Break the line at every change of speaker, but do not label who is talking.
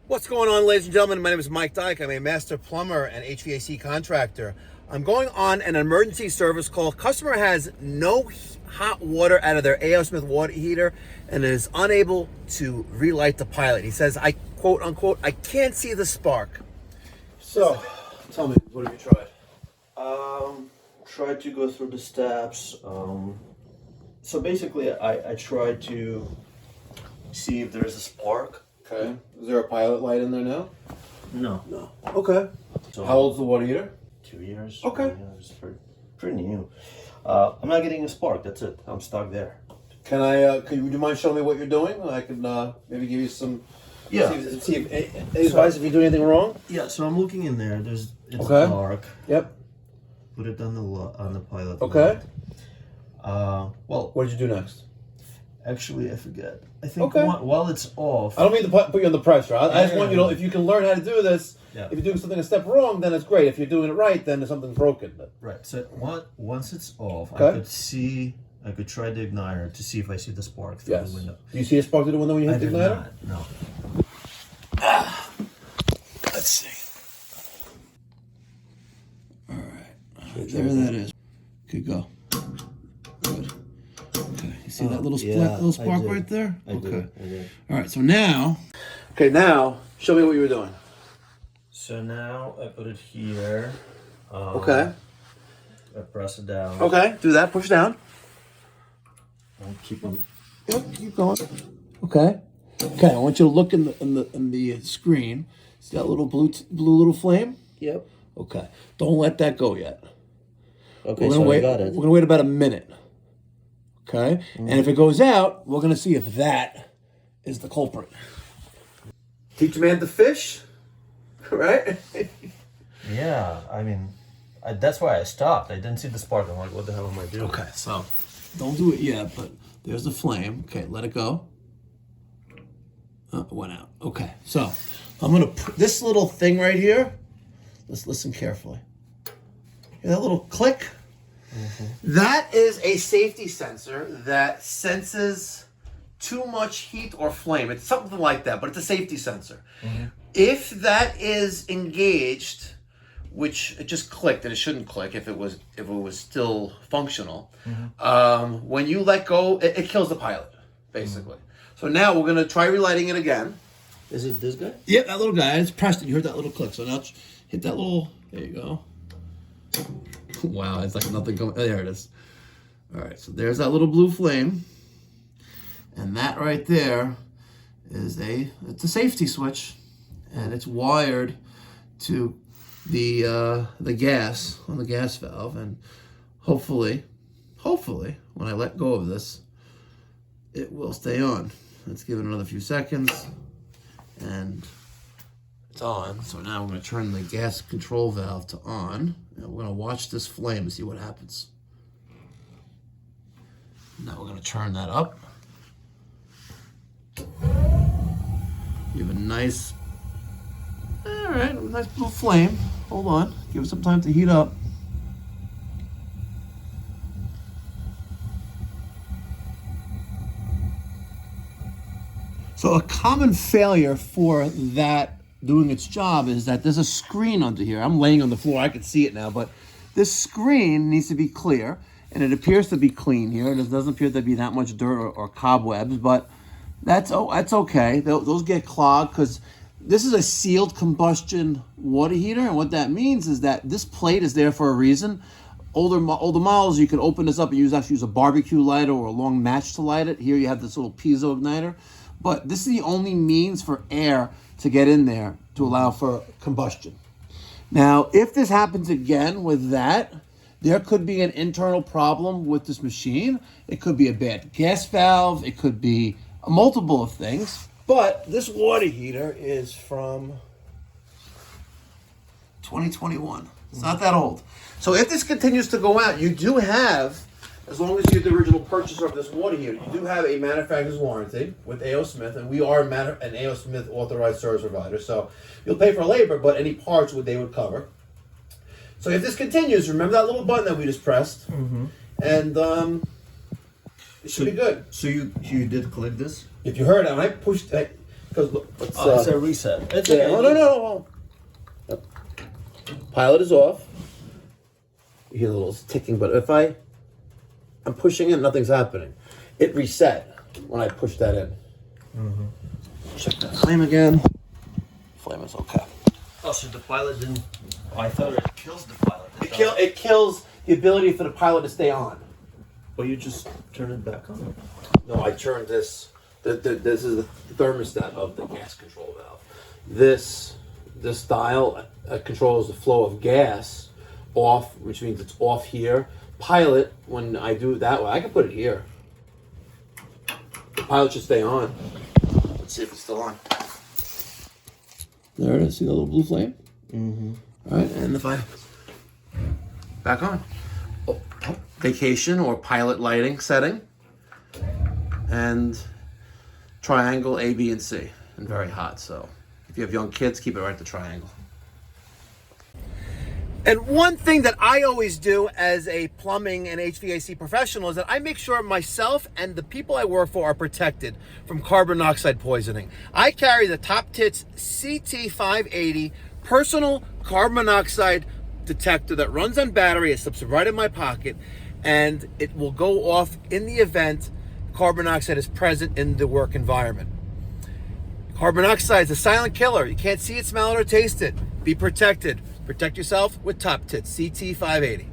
What's going on, ladies and gentlemen? My name is Mike Diack. I'm a master plumber and HVAC contractor. I'm going on an emergency service call. Customer has no hot water out of their A.O. Smith water heater and is unable to relight the pilot. He says, I quote unquote, I can't see the spark. So, tell me, what have you tried?
Tried to go through the steps. So basically, I tried to see if there's a spark.
Okay. Is there a pilot light in there now?
No.
Okay.
So,
How old's the water heater?
2 years.
Okay.
3 years, pretty new. I'm not getting a spark. That's it. I'm stuck there.
Can I? Would you mind showing me what you're doing? I can maybe give you some.
Yeah.
See if advice if you do anything wrong.
Yeah. So I'm looking in there. It's
Okay.
dark.
Yep.
Put it on the pilot.
Okay.
Well,
What did you do next?
actually, I forget. I think
Okay.
while it's off.
I don't mean to put you on the pressure. I just
Yeah,
want you to, if you can learn how to do this,
Yeah.
if you're doing something a step wrong, then it's great. If you're doing it right, then something's broken. But
Right. So once it's off,
Okay.
I could try the igniter to see if I see the spark through
yes.
the window.
Do you see a spark through the window when you
I
hit the
did
igniter?
not. No.
Let's see. All right. There that is. Okay, go. Good. Okay. You see that little little spark
did.
right there?
I did.
All right. So now. Okay. Now, show me what you were doing.
So now I put it here.
Okay.
I press it down.
Okay. Do that. Push down.
And keep on.
Yep. Keep going. Okay. Okay. I want you to look in the screen. See that little blue little flame?
Yep.
Okay. Don't let that go yet.
Okay,
We're
so
gonna wait.
I got it.
We're gonna wait about a minute. Okay. And if it goes out, we're gonna see if that is the culprit. Teach a man to fish, right?
Yeah, I mean, that's why I stopped. I didn't see the spark. I'm like, what the hell am I doing?
Okay. So don't do it yet, but there's the flame. Okay. Let it go. It went out. Okay. So I'm gonna put this little thing right here. Let's listen carefully. Hear that little click? That is a safety sensor that senses too much heat or flame. It's something like that, but it's a safety sensor. If that is engaged, which it just clicked and it shouldn't click if it was still functional, when you let go, it kills the pilot, basically. So now we're gonna try relighting it again.
Is it this guy?
Yeah, that little guy. I just pressed it. You heard that little click. So now hit that little. There you go. Wow, it's like nothing going. There it is. All right, so there's that little blue flame, and that right there is it's a safety switch, and it's wired to the gas on the gas valve, and hopefully, when I let go of this, it will stay on. Let's give it another few seconds, and it's on. So now we're going to turn the gas control valve to on, and we're going to watch this flame and see what happens. Now we're going to turn that up. Give a nice, all right, a nice little flame. Hold on, give it some time to heat up. So a common failure for that doing its job is that there's a screen under here. I'm laying on the floor, I can see it now, but this screen needs to be clear, and it appears to be clean here. There doesn't appear to be that much dirt or cobwebs, but that's okay. Those get clogged because this is a sealed combustion water heater, and what that means is that this plate is there for a reason. Older models, you can open this up and actually use a barbecue lighter or a long match to light it. Here you have this little piezo igniter, but this is the only means for air to get in there to allow for combustion. Now, if this happens again with that, there could be an internal problem with this machine. It could be a bad gas valve. It could be a multiple of things. But this water heater is from 2021. It's not that old. So if this continues to go out, you do have, as long as you're the original purchaser of this water heater, you do have a manufacturer's warranty with A.O. Smith, and we are an A.O. Smith authorized service provider. So you'll pay for labor, but any parts they would cover. So if this continues, remember that little button that we just pressed, and it should be good.
So you did click this?
If you heard it, when I pushed,
Because look,
Let's,
it's a reset. It's
Yeah,
okay.
oh, no. Yep. Pilot is off. You hear a little ticking, but if I'm pushing it, nothing's happening. It reset when I push that in. Check that flame again. Flame is okay.
Oh, so the pilot didn't. Oh, I thought it kills the pilot.
It kills the ability for the pilot to stay on.
Well, you just turn it back on.
No, I turned this. This is the thermostat of the gas control valve. This dial controls the flow of gas off, which means it's off here. Pilot, when I do it that way, I can put it here. The pilot should stay on. Let's see if it's still on. There it is. See the little blue flame? Mm-hmm. All right, and if I back on. Oh, vacation or pilot lighting setting. And triangle A, B, and C. And very hot, so if you have young kids, keep it right at the triangle. And one thing that I always do as a plumbing and HVAC professional is that I make sure myself and the people I work for are protected from carbon monoxide poisoning. I carry the Top Tits CT580 personal carbon monoxide detector that runs on battery. It slips right in my pocket, and it will go off in the event carbon monoxide is present in the work environment. Carbon monoxide is a silent killer. You can't see it, smell it, or taste it. Be protected. Protect yourself with Top Tits CT580.